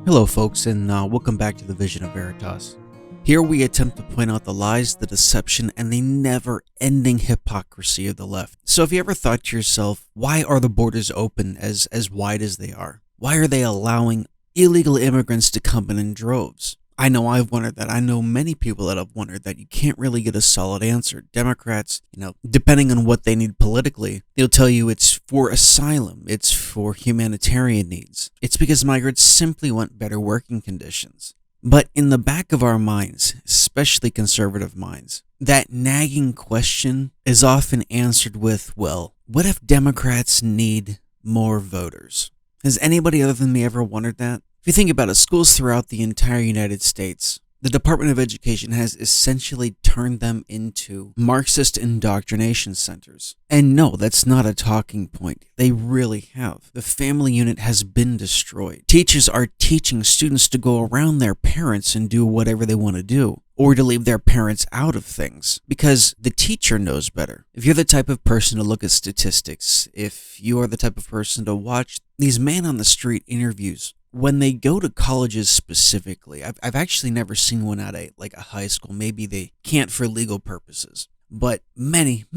Hello folks, and welcome back to the Vision of Veritas. Here we attempt to point out the lies, the deception, and the never-ending hypocrisy of the left. So have you ever thought to yourself, why are the borders open as wide as they are? Why are they allowing illegal immigrants to come in droves? I know I've wondered that. I know many people that have wondered that. You can't really get a solid answer. Democrats, depending on what they need politically, they'll tell you it's for asylum, it's for humanitarian needs. It's because migrants simply want better working conditions. But in the back of our minds, especially conservative minds, that nagging question is often answered with, well, what if Democrats need more voters? Has anybody other than me ever wondered that? If you think about it, schools throughout the entire United States, the Department of Education has essentially turned them into Marxist indoctrination centers. And no, that's not a talking point. They really have. The family unit has been destroyed. Teachers are teaching students to go around their parents and do whatever they want to do, or to leave their parents out of things, because the teacher knows better. If you're the type of person to look at statistics, if you are the type of person to watch these man-on-the-street interviews, when they go to colleges specifically, I've actually never seen one at a high school. Maybe they can't for legal purposes, but many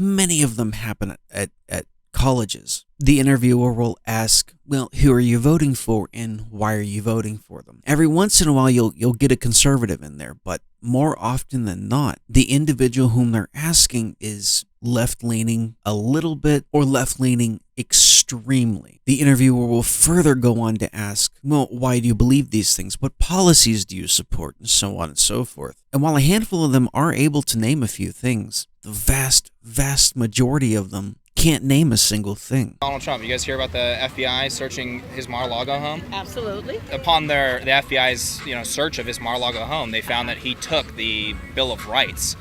of them happen at colleges. The interviewer will ask, well, who are you voting for and why are you voting for them? Every once in a while you'll get a conservative in there, but more often than not, the individual whom they're asking is left-leaning a little bit or left-leaning extremely. The interviewer will further go on to ask, well, why do you believe these things? What policies do you support? And so on and so forth. And while a handful of them are able to name a few things, the vast majority of them can't name a single thing. Donald Trump, you guys hear about the FBI searching his Mar-a-Lago home? Absolutely. Upon the FBI's search of his Mar-a-Lago home, they found that he took the Bill of Rights.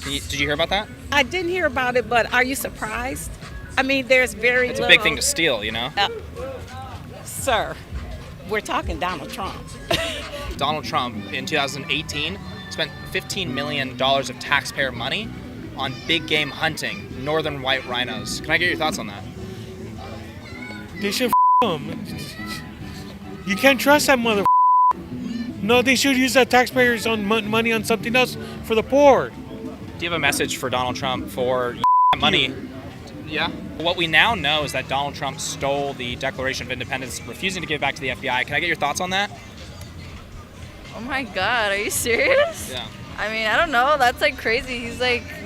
Did you hear about that? I didn't hear about it, but are you surprised? I mean, there's very It's little. a big thing to steal, Sir, we're talking Donald Trump. Donald Trump, in 2018, spent $15 million of taxpayer money on big game hunting, northern white rhinos. Can I get your thoughts on that? They should him. You can't trust that mother. No, they should use that taxpayers' on money on something else for the poor. Do you have a message for Donald Trump for money? Yeah. What we now know is that Donald Trump stole the Declaration of Independence, refusing to give it back to the FBI. Can I get your thoughts on that? Oh my God, are you serious? Yeah. I mean, I don't know. That's crazy. He's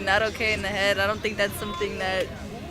not okay in the head. I don't think that's something that.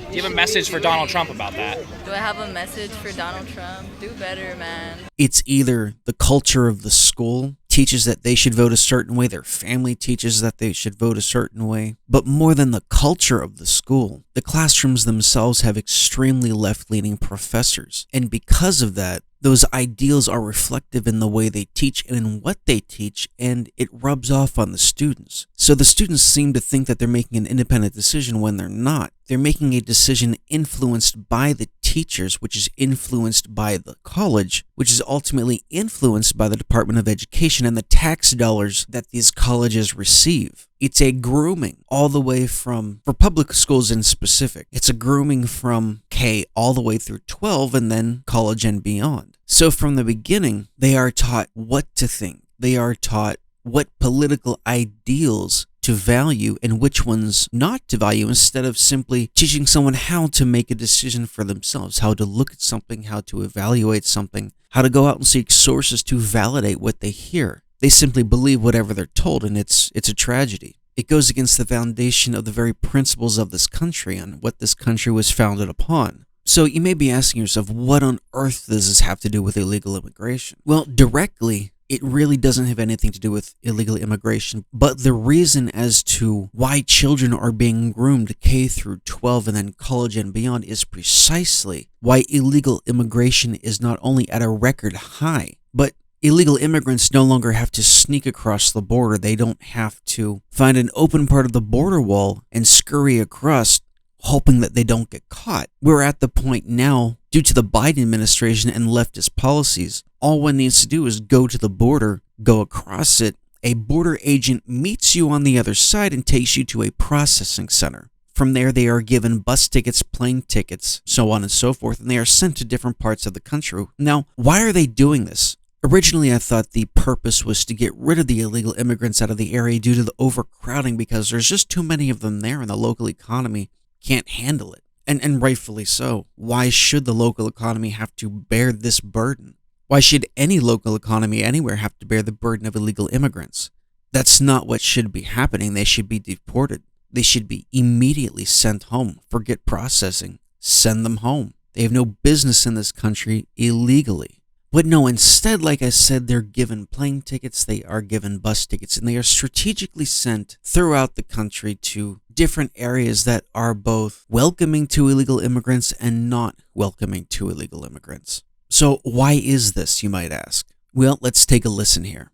Do you have a message for Donald Trump about that? Do I have a message for Donald Trump? Do better, man. It's either the culture of the school teaches that they should vote a certain way, their family teaches that they should vote a certain way, but more than the culture of the school, the classrooms themselves have extremely left-leaning professors. And because of that, those ideals are reflective in the way they teach and in what they teach, and it rubs off on the students. So the students seem to think that they're making an independent decision when they're not. They're making a decision influenced by the teachers, which is influenced by the college, which is ultimately influenced by the Department of Education and the tax dollars that these colleges receive. It's a grooming all the way from, for public schools in specific, it's a grooming from K all the way through 12 and then college and beyond. So from the beginning, they are taught what to think. They are taught what political ideals to value and which ones not to value, instead of simply teaching someone how to make a decision for themselves, how to look at something, how to evaluate something, how to go out and seek sources to validate what they hear. They simply believe whatever they're told, and it's a tragedy. It goes against the foundation of the very principles of this country and what this country was founded upon. So you may be asking yourself, what on earth does this have to do with illegal immigration? Well, directly, it really doesn't have anything to do with illegal immigration, but the reason as to why children are being groomed K through 12 and then college and beyond is precisely why illegal immigration is not only at a record high, but illegal immigrants no longer have to sneak across the border. They don't have to find an open part of the border wall and scurry across, hoping that they don't get caught. We're at the point now, due to the Biden administration and leftist policies, all one needs to do is go to the border, go across it, a border agent meets you on the other side and takes you to a processing center. From there, they are given bus tickets, plane tickets, so on and so forth, and they are sent to different parts of the country. Now, why are they doing this? Originally, I thought the purpose was to get rid of the illegal immigrants out of the area due to the overcrowding because there's just too many of them there and the local economy can't handle it. And rightfully so. Why should the local economy have to bear this burden? Why should any local economy anywhere have to bear the burden of illegal immigrants? That's not what should be happening. They should be deported. They should be immediately sent home. Forget processing. Send them home. They have no business in this country illegally. But no, instead, like I said, they're given plane tickets, they are given bus tickets, and they are strategically sent throughout the country to different areas that are both welcoming to illegal immigrants and not welcoming to illegal immigrants. So why is this, you might ask? Well, let's take a listen here.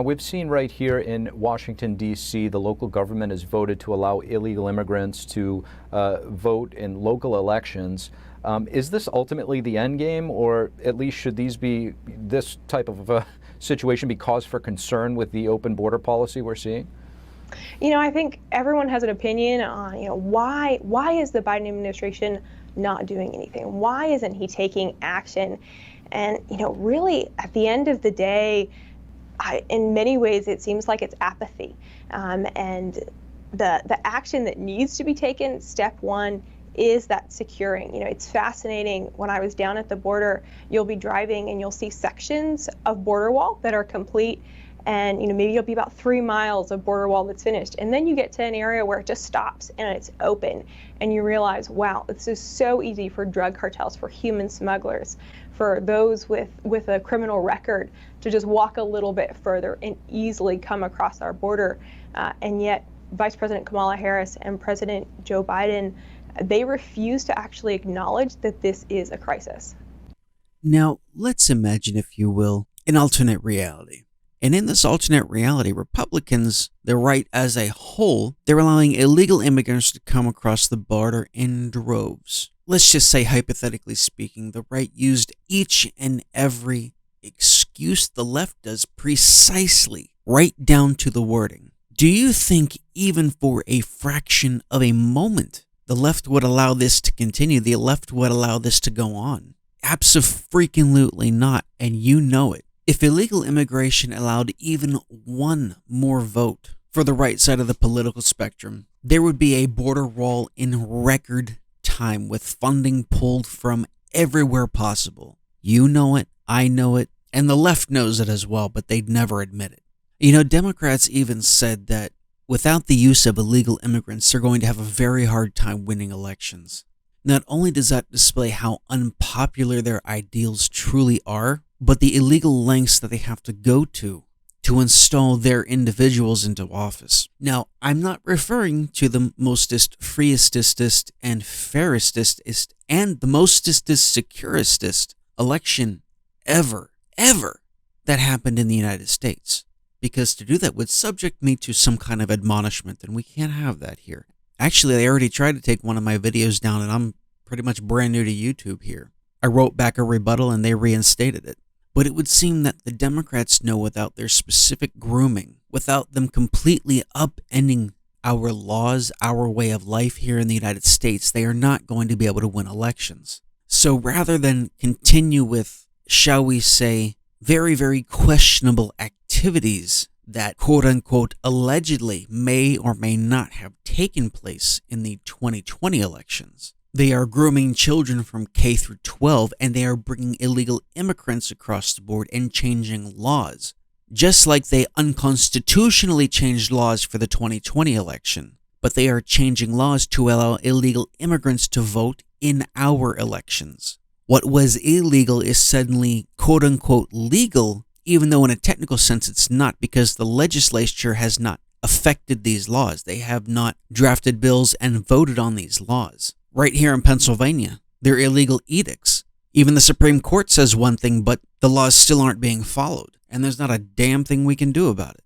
We've seen right here in Washington, D.C., the local government has voted to allow illegal immigrants to vote in local elections. Is this ultimately the end game, or at least should this type of situation be cause for concern with the open border policy we're seeing? I think everyone has an opinion on, why is the Biden administration not doing anything? Why isn't he taking action? And, really, at the end of the day, in many ways, it seems like it's apathy. And the action that needs to be taken, step one, is that securing. It's fascinating. When I was down at the border, you'll be driving and you'll see sections of border wall that are complete. And maybe you'll be about 3 miles of border wall that's finished. And then you get to an area where it just stops and it's open. And you realize, wow, this is so easy for drug cartels, for human smugglers, for those with a criminal record to just walk a little bit further and easily come across our border. And yet Vice President Kamala Harris and President Joe Biden, they refuse to actually acknowledge that this is a crisis. Now, let's imagine, if you will, an alternate reality. And in this alternate reality, Republicans, the right as a whole, they're allowing illegal immigrants to come across the border in droves. Let's just say, hypothetically speaking, the right used each and every excuse the left does precisely, right down to the wording. Do you think even for a fraction of a moment the left would allow this to continue? The left would allow this to go on? Abso-freaking-lutely not, and you know it. If illegal immigration allowed even one more vote for the right side of the political spectrum, there would be a border wall in record time with funding pulled from everywhere possible. You know it, I know it, and the left knows it as well, but they'd never admit it. Democrats even said that without the use of illegal immigrants, they're going to have a very hard time winning elections. Not only does that display how unpopular their ideals truly are, but the illegal lengths that they have to go to install their individuals into office. Now, I'm not referring to the mostest freestist and fairestist and the mostest securistist election ever that happened in the United States. Because to do that would subject me to some kind of admonishment, and we can't have that here. Actually, they already tried to take one of my videos down, and I'm pretty much brand new to YouTube here. I wrote back a rebuttal, and they reinstated it. But it would seem that the Democrats know without their specific grooming, without them completely upending our laws, our way of life here in the United States, they are not going to be able to win elections. So rather than continue with, shall we say, very, very questionable activities that, quote-unquote, allegedly may or may not have taken place in the 2020 elections. They are grooming children from K through 12, and they are bringing illegal immigrants across the board and changing laws. Just like they unconstitutionally changed laws for the 2020 election, but they are changing laws to allow illegal immigrants to vote in our elections. What was illegal is suddenly, quote-unquote, legal, even though in a technical sense it's not, because the legislature has not affected these laws. They have not drafted bills and voted on these laws. Right here in Pennsylvania, they're illegal edicts. Even the Supreme Court says one thing, but the laws still aren't being followed, and there's not a damn thing we can do about it.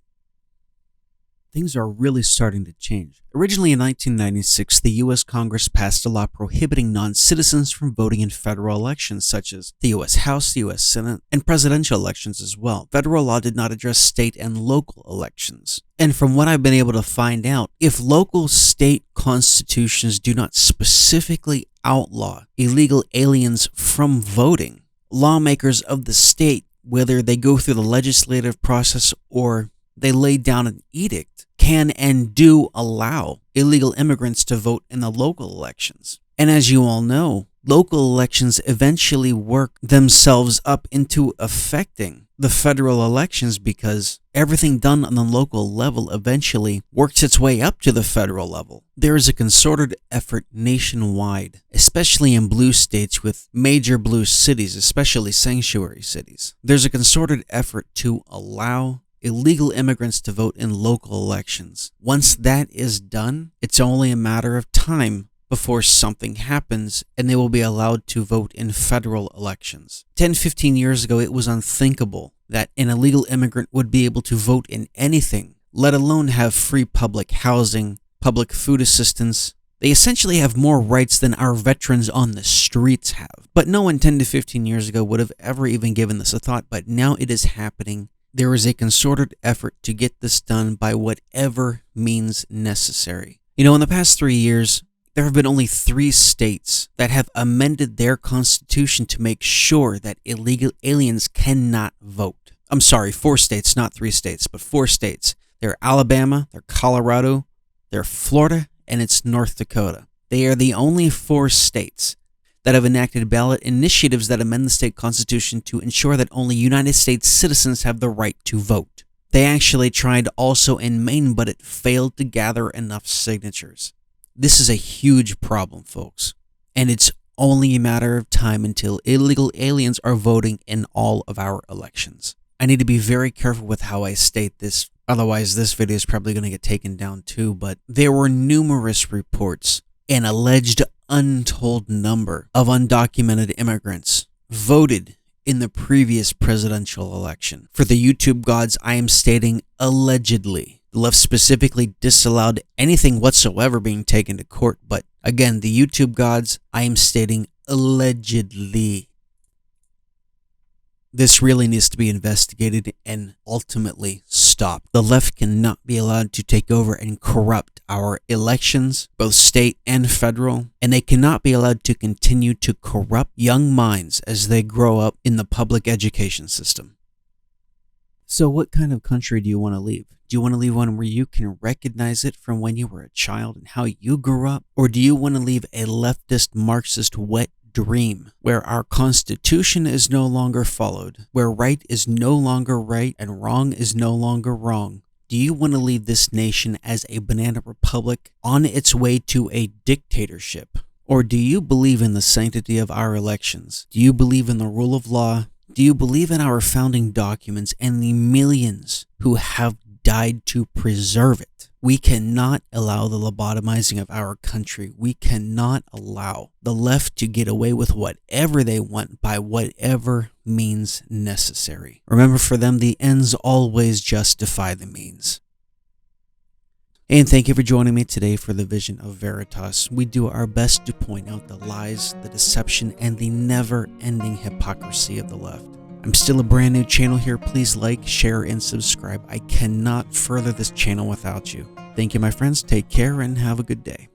Things are really starting to change. Originally in 1996, the U.S. Congress passed a law prohibiting non-citizens from voting in federal elections, such as the U.S. House, the U.S. Senate, and presidential elections as well. Federal law did not address state and local elections. And from what I've been able to find out, if local state constitutions do not specifically outlaw illegal aliens from voting, lawmakers of the state whether they go through the legislative process or they lay down an edict, can and do allow illegal immigrants to vote in the local elections. And as you all know, local elections eventually work themselves up into affecting the federal elections because everything done on the local level eventually works its way up to the federal level. There is a concerted effort nationwide, especially in blue states with major blue cities, especially sanctuary cities. There's a concerted effort to allow illegal immigrants to vote in local elections. Once that is done, it's only a matter of time before something happens and they will be allowed to vote in federal elections. 10-15 years ago, it was unthinkable that an illegal immigrant would be able to vote in anything, let alone have free public housing, public food assistance. They essentially have more rights than our veterans on the streets have. But no one 10 to 15 years ago would have ever even given this a thought, but now it is happening. There is a concerted effort to get this done by whatever means necessary. You know, in the past 3 years, there have been only 3 states that have amended their constitution to make sure that illegal aliens cannot vote. I'm sorry, 4 states, not 3 states, but 4 states. They're Alabama, they're Colorado, they're Florida, and it's North Dakota. They are the only 4 states that have enacted ballot initiatives that amend the state constitution to ensure that only United States citizens have the right to vote. They actually tried also in Maine, but it failed to gather enough signatures. This is a huge problem, folks, and it's only a matter of time until illegal aliens are voting in all of our elections. I need to be very careful with how I state this, otherwise this video is probably going to get taken down too, but there were numerous reports, an alleged untold number of undocumented immigrants voted in the previous presidential election. For the YouTube gods, I am stating allegedly. The left specifically disallowed anything whatsoever being taken to court, but again, the YouTube gods, I am stating allegedly. This really needs to be investigated and ultimately stopped. The left cannot be allowed to take over and corrupt our elections, both state and federal, and they cannot be allowed to continue to corrupt young minds as they grow up in the public education system. So what kind of country do you want to leave? Do you want to leave one where you can recognize it from when you were a child and how you grew up? Or do you want to leave a leftist, Marxist, wet dream where our Constitution is no longer followed, where right is no longer right and wrong is no longer wrong? Do you want to leave this nation as a banana republic on its way to a dictatorship? Or do you believe in the sanctity of our elections? Do you believe in the rule of law? Do you believe in our founding documents and the millions who have died to preserve it? We cannot allow the lobotomizing of our country. We cannot allow the left to get away with whatever they want by whatever means necessary. Remember, for them, the ends always justify the means. And thank you for joining me today for the Vision of Veritas. We do our best to point out the lies, the deception, and the never-ending hypocrisy of the left. I'm still a brand new channel here. Please like, share, and subscribe. I cannot further this channel without you. Thank you, my friends. Take care and have a good day.